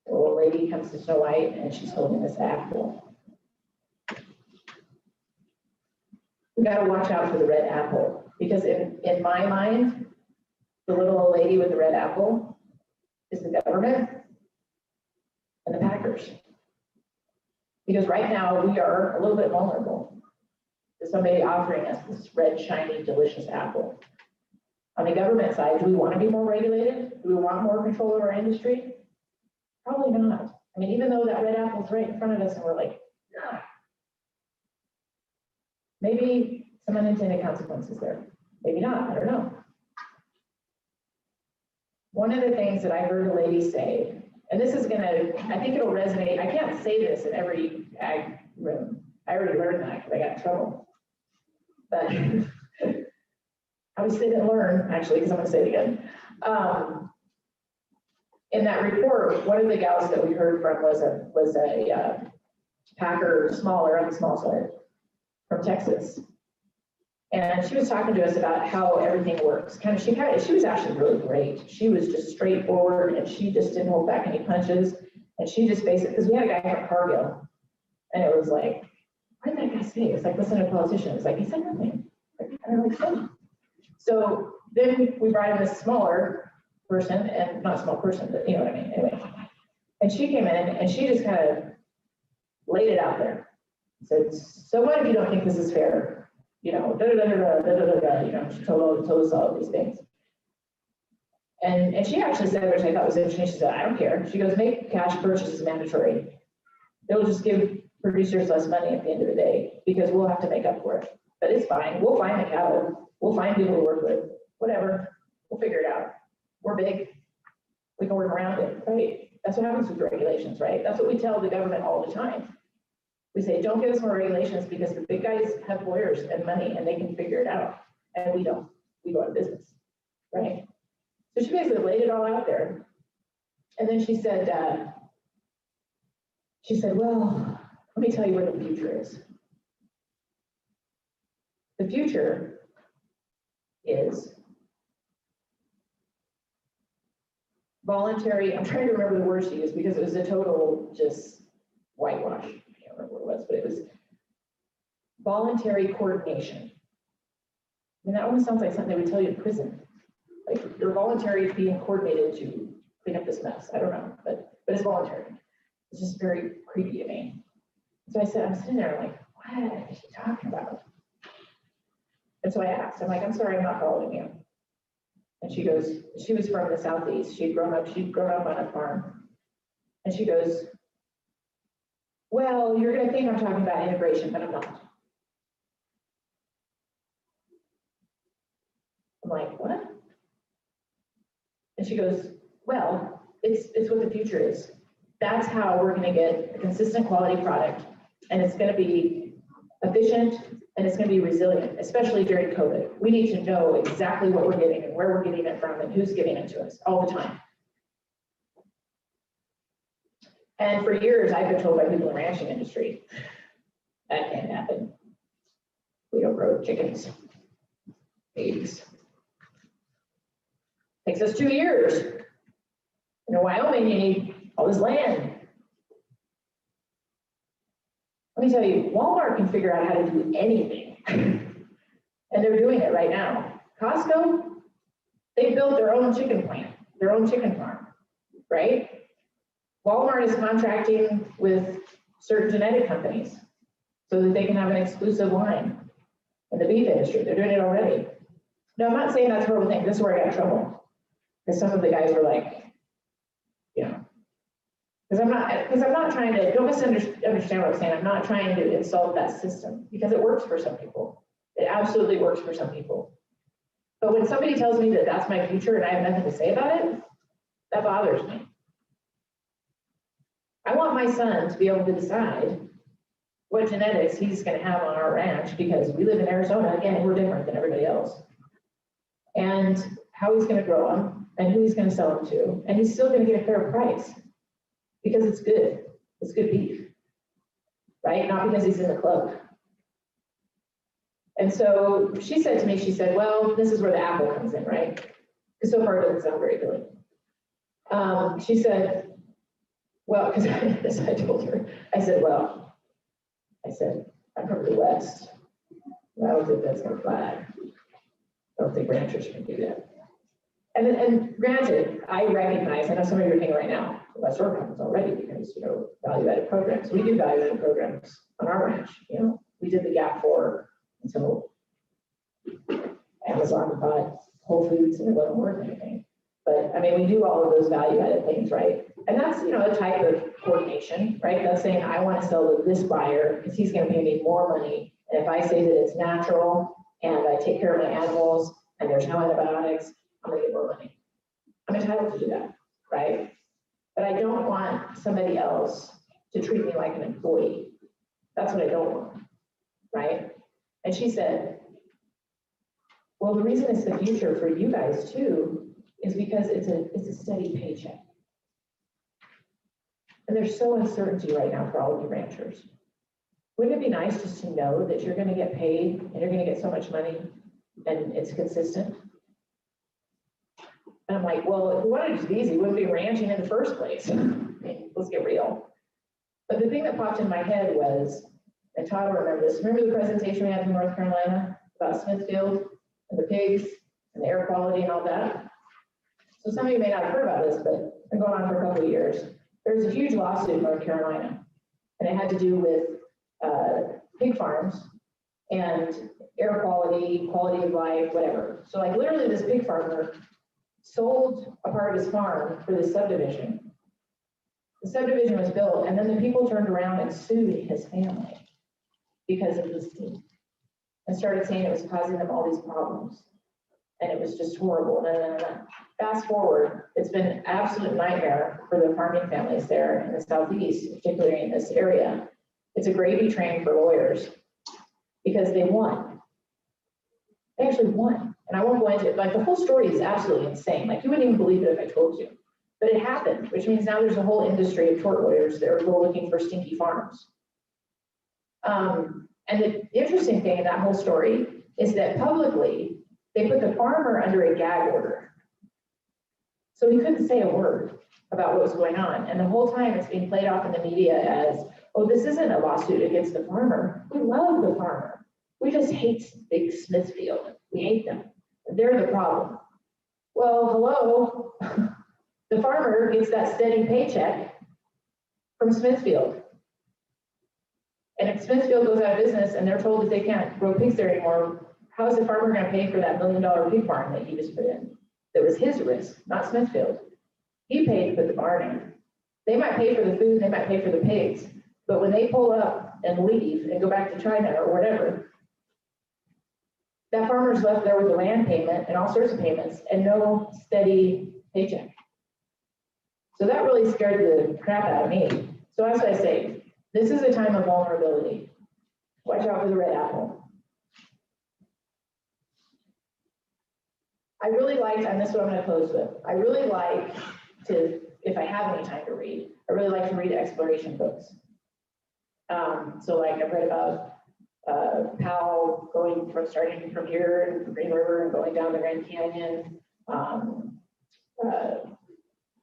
The little lady comes to Snow White and she's holding this apple. We got to watch out for the red apple because in my mind, the little old lady with the red apple is the government and the packers. Because right now we are a little bit vulnerable to somebody offering us this red, shiny, delicious apple. On the government side, do we want to be more regulated? Do we want more control of our industry? Probably not. I mean, even though that red apple's right in front of us and we're like, yeah. Maybe some unintended consequences there. Maybe not, I don't know. One of the things that I heard a lady say, and this is gonna, I think it'll resonate. I can't say this in every ag room. I already learned that because I got in trouble. But I was sit and learn, actually, because I'm gonna say it again. In that report, one of the gals that we heard from was a packer, smaller on the small side, from Texas. And she was talking to us about how everything works. She was actually really great. She was just straightforward and she just didn't hold back any punches. And she just basically, because we had a guy from Cargill and it was like, what did that guy say? It's like, listen to a politician. It's like, he said nothing. Like, I don't know what he said. So then we brought in this smaller person, and not small person, but you know what I mean, anyway. And she came in and she just kind of laid it out there. Said, so what if you don't think this is fair? You know, you know, she told us all these things. And she actually said, which I thought was interesting, she said, I don't care. She goes, make cash purchases mandatory. It'll just give producers less money at the end of the day because we'll have to make up for it. But it's fine. We'll find the cattle. We'll find people to work with. Whatever. We'll figure it out. We're big. We can work around it, right? That's what happens with regulations, right? That's what we tell the government all the time. We say, don't give us more regulations because the big guys have lawyers and money and they can figure it out. And we don't. We go out of business, right? So she basically laid it all out there. And then she said, well, let me tell you what the future is. The future is voluntary, I'm trying to remember the words she used because it was a total just whitewash. I can't remember what it was, but it was voluntary coordination. And that almost sounds like something they would tell you in prison. Like you're voluntary being coordinated to clean up this mess. I don't know, but it's voluntary. It's just very creepy to me. So I said, I'm sitting there like, what is she talking about? And so I asked, I'm like, I'm sorry, I'm not following you. And she goes, she was from the Southeast. She'd grown up on a farm. And she goes, well, you're gonna think I'm talking about integration, but I'm not. I'm like, what? And she goes, well, it's what the future is. That's how we're gonna get a consistent quality product, and it's gonna be efficient, and it's gonna be resilient, especially during COVID. We need to know exactly what we're getting and where we're getting it from and who's giving it to us all the time. And for years, I've been told by people in the ranching industry, that can't happen. We don't grow chickens, pigs. Takes us 2 years. In Wyoming, you need all this land. Let me tell you, Walmart can figure out how to do anything. And they're doing it right now. Costco, they built their own chicken plant, their own chicken farm, right? Walmart is contracting with certain genetic companies so that they can have an exclusive line in the beef industry. They're doing it already. No, I'm not saying that's a horrible thing. This is where I got in trouble. Because some of the guys were like, you know, because I'm not trying to, don't misunderstand what I'm saying. I'm not trying to insult that system because it works for some people. It absolutely works for some people. But when somebody tells me that that's my future and I have nothing to say about it, that bothers me. I want my son to be able to decide what genetics he's going to have on our ranch because we live in Arizona. Again, we're different than everybody else. And how he's going to grow them and who he's going to sell them to. And he's still going to get a fair price because it's good. It's good beef, right? Not because he's in the club. And so she said to me, she said, well, this is where the apple comes in, right? Because so far it doesn't sound very good. She said, well, because as I told her, I said, I'm from the West. I don't think that's going to fly. I don't think ranchers can do that. And granted, I recognize, I know some of you are thinking right now, well, that's our problems already because, you know, value-added programs. We do value-added programs on our ranch. You know, we did the Gap 4 until Amazon bought Whole Foods and it wasn't worth anything. But I mean, we do all of those value-added things, right? And that's, you know, a type of coordination, right? That's saying I want to sell to this buyer because he's going to pay me more money. And if I say that it's natural and I take care of my animals and there's no antibiotics, I'm going to get more money. I'm entitled to do that, right? But I don't want somebody else to treat me like an employee. That's what I don't want, right? And she said, well, the reason it's the future for you guys too is because it's a steady paycheck. And there's so uncertainty right now for all of you ranchers. Wouldn't it be nice just to know that you're going to get paid and you're going to get so much money and it's consistent? And I'm like, well, if we wanted it to be easy, we wouldn't be ranching in the first place. I mean, let's get real. But the thing that popped in my head was, and Todd will remember this, remember the presentation we had in North Carolina about Smithfield and the pigs and the air quality and all that. So some of you may not have heard about this, but it's been going on for a couple of years. There's a huge lawsuit in North Carolina, and it had to do with pig farms and air quality, quality of life, whatever. So like literally this pig farmer sold a part of his farm for this subdivision. The subdivision was built, and then the people turned around and sued his family because of this thing and started saying it was causing them all these problems. And it was just horrible. Fast forward, it's been an absolute nightmare for the farming families there in the Southeast, particularly in this area. It's a gravy train for lawyers because they won. They actually won. And I won't go into it, like the whole story is absolutely insane. Like you wouldn't even believe it if I told you. But it happened, which means now there's a whole industry of tort lawyers that are looking for stinky farms. And the interesting thing in that whole story is that publicly, they put the farmer under a gag order. So he couldn't say a word about what was going on. And the whole time it's being played off in the media as, oh, this isn't a lawsuit against the farmer. We love the farmer. We just hate big Smithfield. We hate them. They're the problem. Well, hello. The farmer gets that steady paycheck from Smithfield. And if Smithfield goes out of business and they're told that they can't grow pigs there anymore, how is the farmer going to pay for that $1 million pig farm that he just put in? That was his risk, not Smithfield. He paid to put the barn in. They might pay for the food, they might pay for the pigs, but when they pull up and leave and go back to China or whatever, that farmer's left there with a land payment and all sorts of payments and no steady paycheck. So that really scared the crap out of me. So as I say, this is a time of vulnerability. Watch out for the red apple. I really liked, and this is what I'm going to close with, I really like to, if I have any time to read, I really like to read exploration books. So like I've read about Powell starting from here in Green River and going down the Grand Canyon,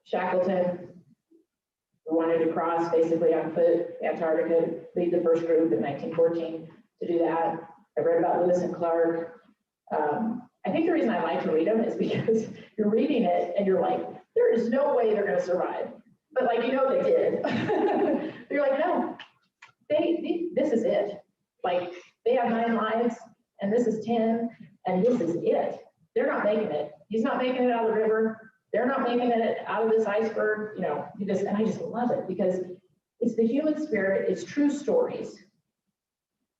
Shackleton, who wanted to cross basically on foot Antarctica, lead the first group in 1914 to do that. I read about Lewis and Clark. I think the reason I like to read them is because you're reading it and you're like, there is no way they're going to survive. But like, you know, they did. You're like, no, this is it. Like they have 9 lives and this is 10 and this is it. They're not making it. He's not making it out of the river. They're not making it out of this iceberg, you know, and I just love it because it's the human spirit, it's true stories.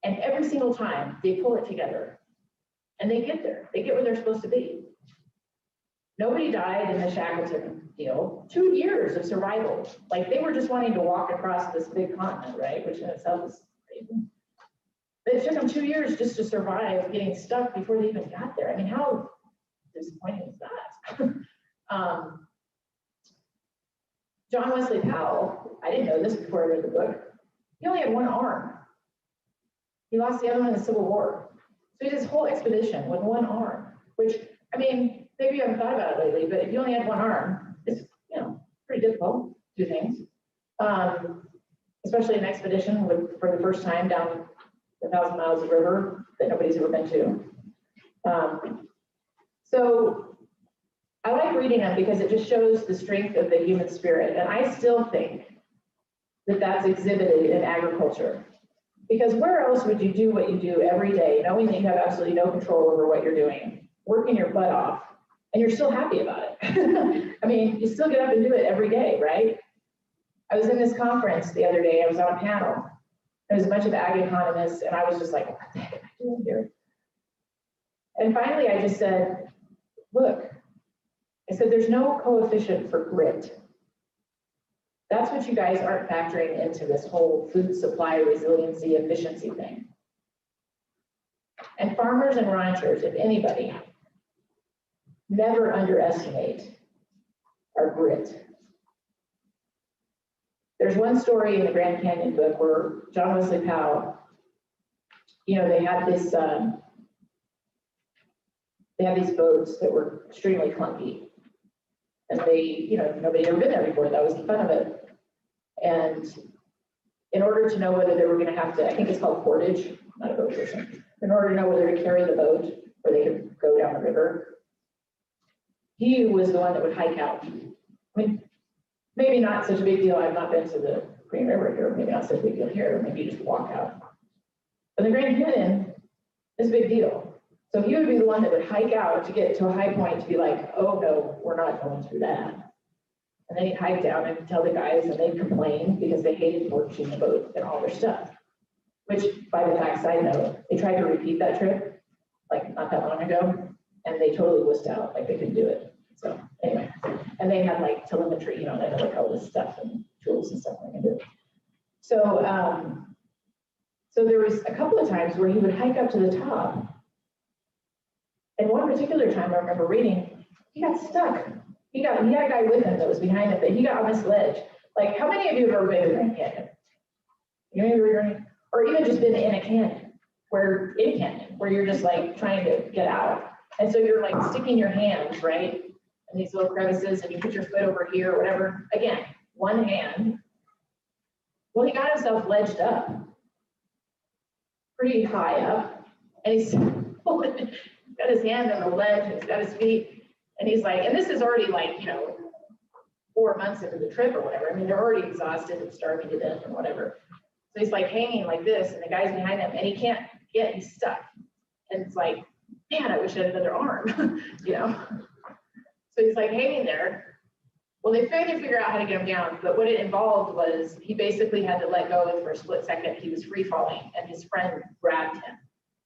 And every single time they pull it together. And they get there. They get where they're supposed to be. Nobody died in the Shackleton deal. 2 years of survival. Like they were just wanting to walk across this big continent, right? Which in itself is crazy. But it took them 2 years just to survive getting stuck before they even got there. I mean, how disappointing is that? John Wesley Powell, I didn't know this before I read the book. He only had 1 arm. He lost the other one in the Civil War. So he did this whole expedition with 1 arm, which, I mean, maybe you haven't thought about it lately, but if you only have 1 arm, it's, you know, pretty difficult to do things. Especially an expedition for the first time down 1,000 miles of river that nobody's ever been to. So I like reading them because it just shows the strength of the human spirit. And I still think that that's exhibited in agriculture. Because where else would you do what you do every day, knowing that you have absolutely no control over what you're doing, working your butt off, and you're still happy about it? I mean, you still get up and do it every day, right? I was in this conference the other day, I was on a panel. There was a bunch of ag economists, and I was just like, what the heck am I doing here? And finally, I just said, look, I said, there's no coefficient for grit. That's what you guys aren't factoring into this whole food supply resiliency efficiency thing. And farmers and ranchers, if anybody, never underestimate our grit. There's one story in the Grand Canyon book where John Wesley Powell, you know, they had these boats that were extremely clunky. And they, you know, nobody had ever been there before. That was the fun of it. And in order to know whether they were going to have to, I think it's called portage, not a boat person. In order to know whether to carry the boat or they could go down the river, he was the one that would hike out. I mean, maybe not such a big deal. I've not been to the Green River here, maybe not such a big deal here, maybe you just walk out. But the Grand Canyon is a big deal. So he would be the one that would hike out to get to a high point to be like, oh no, we're not going through that. And then he'd hike down and tell the guys, and they'd complain because they hated torching the boat and all their stuff. Which, by the fact, side note, they tried to repeat that trip, like not that long ago, and they totally wussed out, like they couldn't do it. So anyway, and they had like telemetry, you know, they had like all this stuff and tools and stuff they can do. So, so there was a couple of times where he would hike up to the top. And one particular time I remember reading, he got stuck. He had a guy with him that was behind him, but he got on this ledge. Like, how many of you have ever been to the Grand Canyon? You know, or even just been in a canyon, where you're just like trying to get out. And so you're like sticking your hands, right? In these little crevices, and you put your foot over here or whatever. Again, one hand. Well, he got himself ledged up, pretty high up, and he's got his hand on the ledge, and he's got his feet. And he's like, and this is already like, you know, 4 months into the trip or whatever. I mean, they're already exhausted and starving to death and whatever. So he's like hanging like this, and the guy's behind him, and he can't get, he's stuck. And it's like, man, I wish I had another arm, you know? So he's like hanging there. Well, they finally figure out how to get him down, but what it involved was he basically had to let go for a split second. He was free falling, and his friend grabbed him,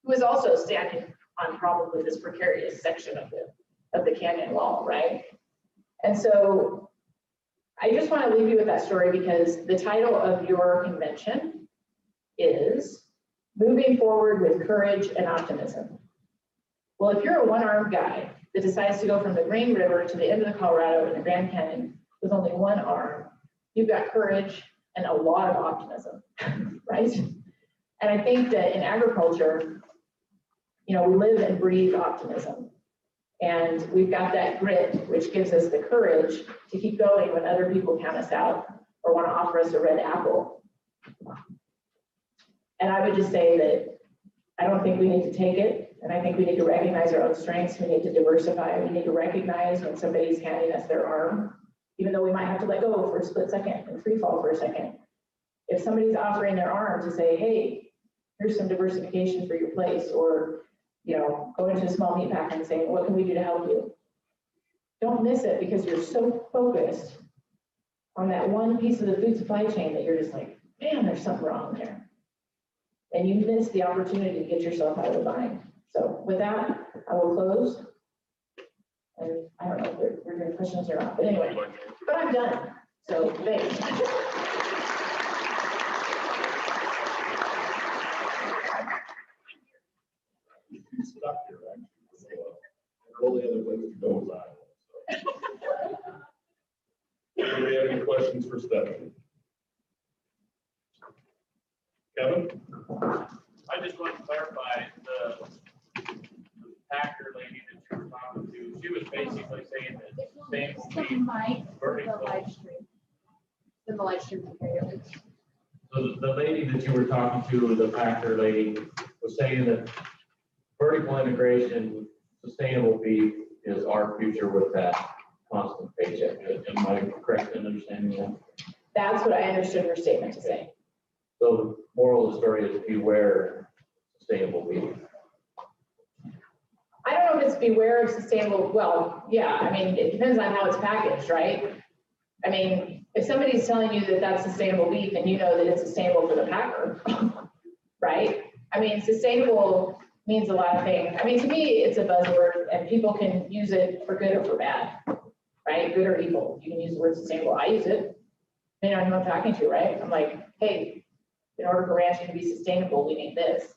who was also standing on probably this precarious section of the canyon wall, right? And so I just want to leave you with that story because the title of your convention is Moving Forward with Courage and Optimism. Well, if you're a one-armed guy that decides to go from the Green River to the end of the Colorado and the Grand Canyon with only one arm, you've got courage and a lot of optimism, right? And I think that in agriculture, you know, we live and breathe optimism. And we've got that grit, which gives us the courage to keep going when other people count us out or want to offer us a red apple. And I would just say that I don't think we need to take it. And I think we need to recognize our own strengths. We need to diversify. We need to recognize when somebody's handing us their arm, even though we might have to let go for a split second and free fall for a second. If somebody's offering their arm to say, hey, here's some diversification for your place, or you know, go into a small meat packer and say, what can we do to help you? Don't miss it because you're so focused on that one piece of the food supply chain that you're just like, man, there's something wrong there. And you miss the opportunity to get yourself out of the bind. So with that, I will close. And I don't know if we're doing questions or not, but anyway, but I'm done. So thanks. Stuck here, actually. So, all the other place to go is Iowa. So. Anybody have any questions for Stefanie? Kevin? I just want to clarify the packer lady that you were talking to. She was basically saying that same will be vertical. In the live stream. So the lady that you were talking to, the packer lady, was saying that vertical integration, sustainable beef is our future with that constant paycheck. Am I correct in understanding that? That's what I understood her statement to say. So the moral of the story is beware sustainable beef. I don't know if it's beware of sustainable, well, yeah, I mean, it depends on how it's packaged, right? I mean, if somebody's telling you that that's sustainable beef and you know that it's sustainable for the packer, right? I mean, sustainable means a lot of things. I mean, to me, it's a buzzword and people can use it for good or for bad, right? Good or evil. You can use the word sustainable. I use it. You know who I'm talking to, right? I'm like, hey, in order for ranching to be sustainable, we need this.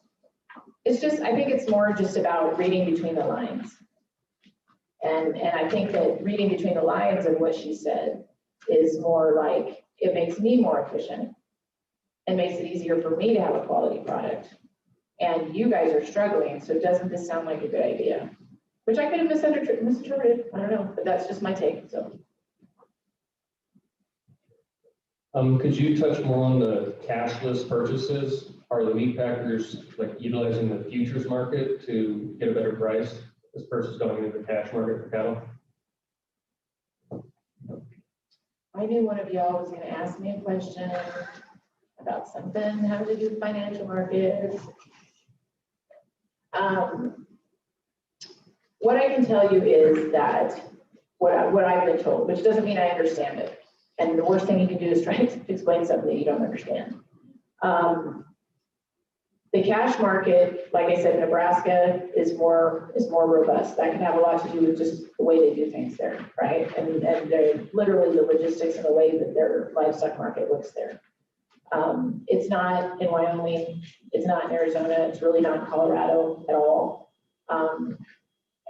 It's just, I think it's more just about reading between the lines. And I think that reading between the lines of what she said is more like, it makes me more efficient and makes it easier for me to have a quality product. And you guys are struggling, so doesn't this sound like a good idea? Which I could have misinterpreted, I don't know, but that's just my take, so. Could you touch more on the cashless purchases? Are the meat packers like utilizing the futures market to get a better price as versus going into the cash market for cattle? I knew one of y'all was gonna ask me a question about something having to do with financial markets. What I can tell you is that what I've been told, which doesn't mean I understand it. And the worst thing you can do is try to explain something that you don't understand. The cash market, like I said, Nebraska is more robust. That can have a lot to do with just the way they do things there, right? And they're literally the logistics and the way that their livestock market looks there. It's not in Wyoming, it's not in Arizona, it's really not in Colorado at all.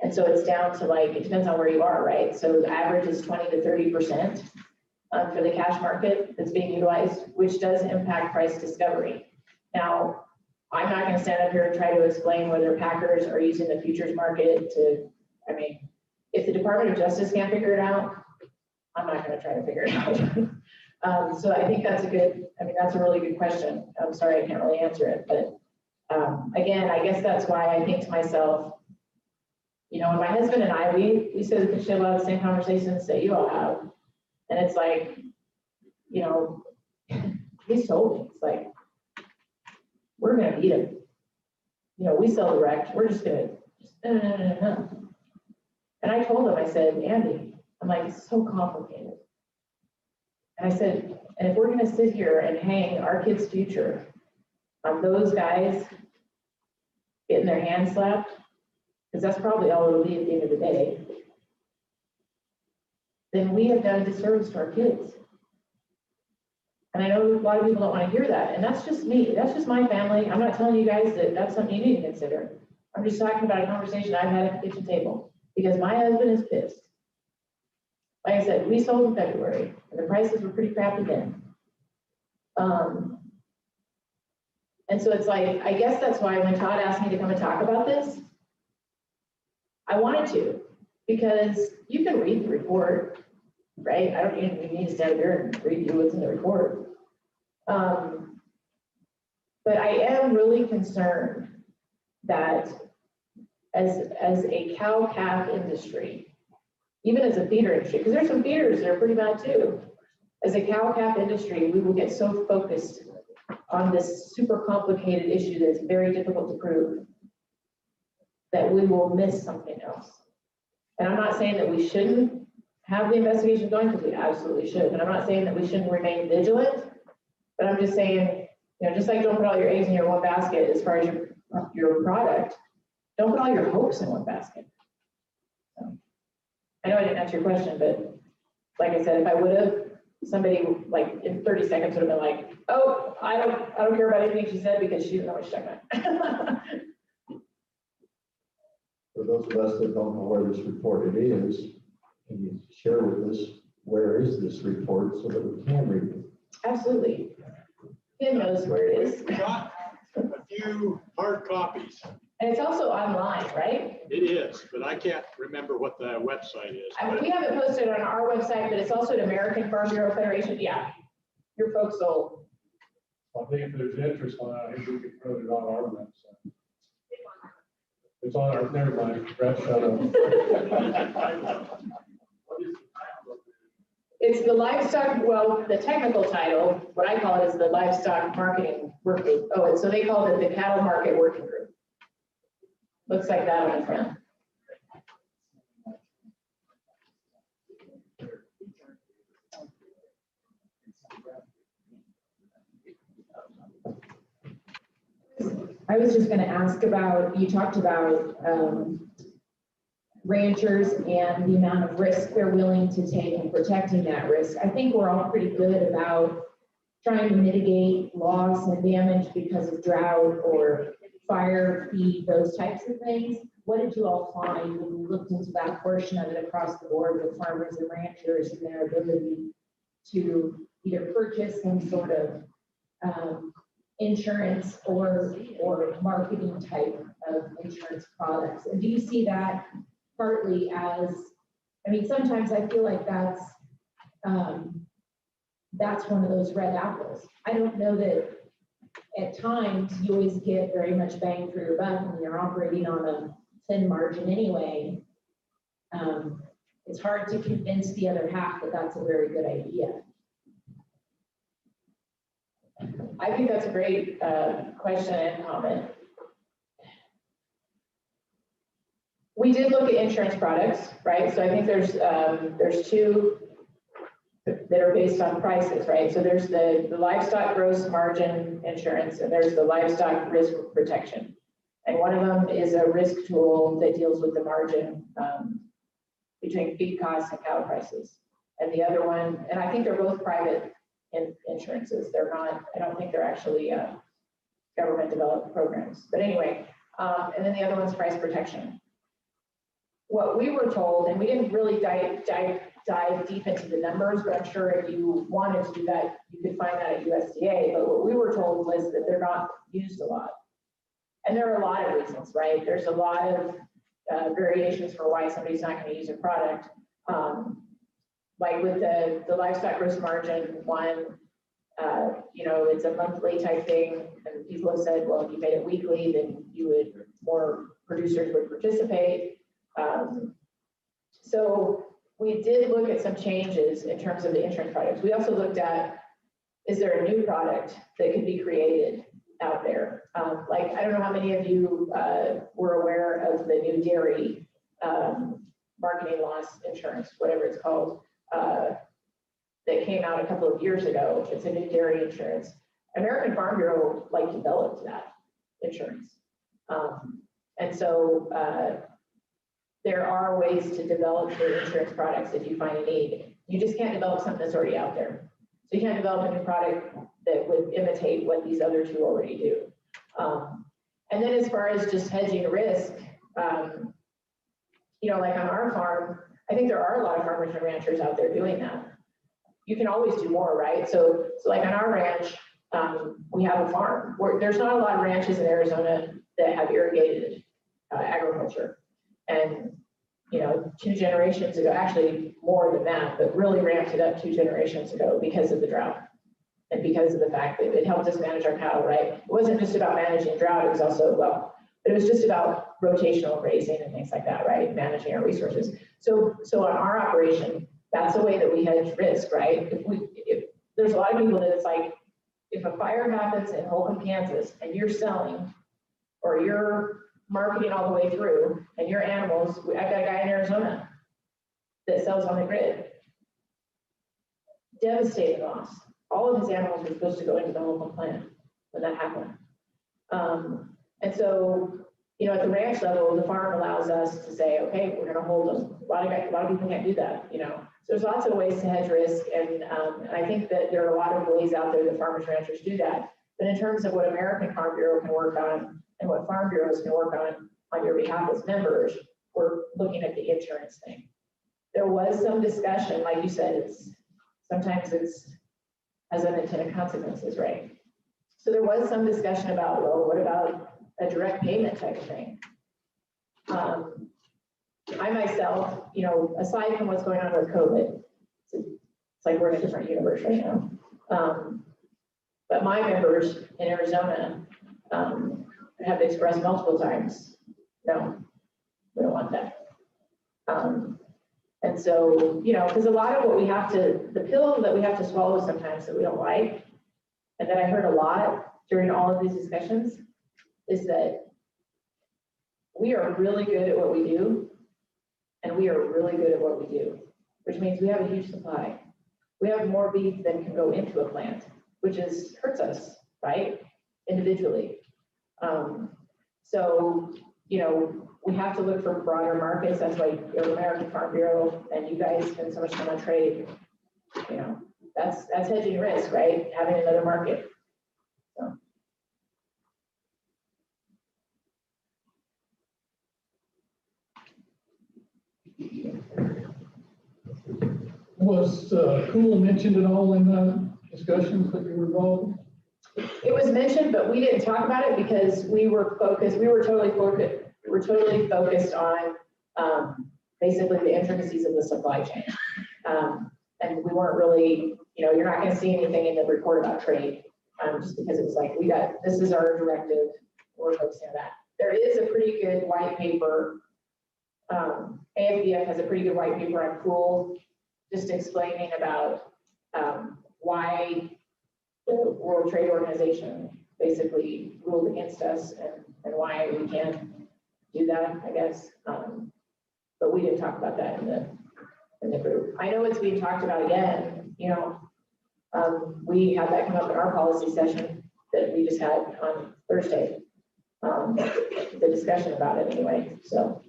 And so it's down to like, it depends on where you are, right? So the average is 20 to 30% for the cash market that's being utilized, which does impact price discovery. Now, I'm not going to stand up here and try to explain whether packers are using the futures market to, I mean, if the Department of Justice can't figure it out, I'm not going to try to figure it out. So I think that's that's a really good question. I'm sorry, I can't really answer it, but again, I guess that's why I think to myself, you know, when my husband and I, we said we should have the same conversations that you all have. And it's like, you know, he's told me, it's like, we're going to beat him. You know, we sell direct. We're just going to, no. And I told him, I said, Andy, I'm like, it's so complicated. And I said, and if we're going to sit here and hang our kids' future on those guys getting their hands slapped, because that's probably all it'll be at the end of the day, then we have done a disservice to our kids. And I know a lot of people don't want to hear that. And that's just me. That's just my family. I'm not telling you guys that that's something you need to consider. I'm just talking about a conversation I've had at the kitchen table because my husband is pissed. Like I said, we sold in February and the prices were pretty crappy then. And so it's like, I guess that's why when Todd asked me to come and talk about this, I wanted to, because you can read the report, right? I don't even need to stand here and read you what's in the report. But I am really concerned that as a cow-calf industry, even as a feeder industry, because there's some feeders that are pretty bad too. As a cow-calf industry, we will get so focused on this super complicated issue that's very difficult to prove that we will miss something else. And I'm not saying that we shouldn't have the investigation going, because we absolutely should. And I'm not saying that we shouldn't remain vigilant, but I'm just saying, you know, just like don't put all your eggs in your one basket as far as your product, don't put all your hopes in one basket. So, I know I didn't answer your question, but like I said, if I would have, somebody like in 30 seconds would have been like, oh, I don't care about anything she said because she didn't know what she's talking about. For those of us that don't know where this report is, can you share with us where is this report so that we can read it? Absolutely. Kim knows where it is. We've got a few hard copies. And it's also online, right? It is, but I can't remember what the website is. I mean, we have it posted on our website, but it's also at American Farm Bureau Federation. Yeah, your folks will. I think if there's interest on it, I think we could put it on our website. It's on our, never mind, Brett, shut up. It's the livestock, well, the technical title, what I call it is the livestock marketing working group. Oh, and so they call it the cattle market working group. Looks like that on the front. I was just going to ask about, you talked about ranchers and the amount of risk they're willing to take in protecting that risk. I think we're all pretty good about trying to mitigate loss and damage because of drought or fire, feed, those types of things. What did you all find when you looked into that portion of it across the board with farmers and ranchers and their ability to either purchase some sort of insurance or marketing type of insurance products? And do you see that partly as, I mean, sometimes I feel like that's one of those red apples. I don't know that at times you always get very much bang for your buck when you're operating on a thin margin anyway. it's hard to convince the other half that that's a very good idea. I think that's a great question and comment. We did look at insurance products, right? So I think there's two that are based on prices, right? So there's the livestock gross margin insurance, and there's the livestock risk protection. And one of them is a risk tool that deals with the margin between feed costs and cow prices. And the other one, and I think they're both private insurances. They're not, I don't think they're actually government developed programs. But anyway, and then the other one's price protection. What we were told, and we didn't really dive deep into the numbers, but I'm sure if you wanted to do that, you could find that at USDA. But what we were told was that they're not used a lot. And there are a lot of reasons, right? There's a lot of variations for why somebody's not going to use a product. Like with the livestock gross margin one, you know, it's a monthly type thing. And people have said, well, if you made it weekly, then more producers would participate. So we did look at some changes in terms of the insurance products. We also looked at, is there a new product that could be created out there? Like, I don't know how many of you were aware of the new dairy marketing loss insurance, whatever it's called, that came out a couple of years ago. It's a new dairy insurance. American Farm Bureau developed that insurance. And so there are ways to develop your insurance products if you find a need. You just can't develop something that's already out there. So you can't develop a new product that would imitate what these other two already do. And then as far as just hedging risk, you know, like on our farm, I think there are a lot of farmers and ranchers out there doing that. You can always do more, right? So like on our ranch, we have a farm. There's not a lot of ranches in Arizona that have irrigated agriculture. And, you know, 2 generations ago, actually more than that, but really ramped it up 2 generations ago because of the drought. And because of the fact that it helped us manage our cattle, right? It wasn't just about managing drought, it was also, well, it was just about rotational grazing and things like that, right? Managing our resources. So on our operation, that's the way that we hedge risk, right? If there's a lot of people that it's like, if a fire happens in Holcomb, Kansas, and you're selling, or you're marketing all the way through, and your animals, I've got a guy in Arizona that sells on the grid. Devastating loss. All of his animals were supposed to go into the Holcomb plant when that happened. And so, you know, at the ranch level, the farm allows us to say, okay, we're going to hold them. A lot of people can't do that, you know. So there's lots of ways to hedge risk, and I think that there are a lot of ways out there that farmers and ranchers do that. But in terms of what American Farm Bureau can work on and what farm bureaus can work on your behalf as members, we're looking at the insurance thing. There was some discussion, like you said, sometimes it's has unintended consequences, right? So there was some discussion about, well, what about a direct payment type of thing? I myself, you know, aside from what's going on with COVID, it's like we're in a different universe right now. But my members in Arizona have expressed multiple times, no, we don't want that. And so, you know, because a lot of what we have to, the pill that we have to swallow sometimes that we don't like, and that I heard a lot during all of these discussions, is that we are really good at what we do, and we are really good at what we do, which means we have a huge supply. We have more beef than can go into a plant, which hurts us, right, individually. So, you know, we have to look for broader markets. That's why the American Farm Bureau and you guys spend so much time on trade. You know, that's hedging risk, right? Having another market. So. Was cool mentioned at all in the discussions that you were involved in? It was mentioned, but we didn't talk about it because we were focused. We were totally focused on basically the intricacies of the supply chain, and we weren't really. You know, you're not going to see anything in the report about trade, just because it was like this is our directive. We're focusing on that. There is a pretty good white paper AFBF has a pretty good white paper on pool, just explaining about why the World Trade Organization basically ruled against us and why we can't do that, I guess. But we didn't talk about that in the group. I know it's being talked about again, you know. We had that come up in our policy session that we just had on Thursday. The discussion about it anyway, so.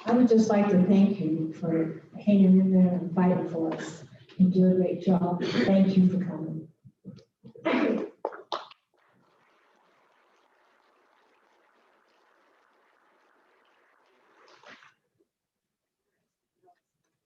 I would just like to thank you for hanging in there and fighting for us. You do a great job. Thank you for coming.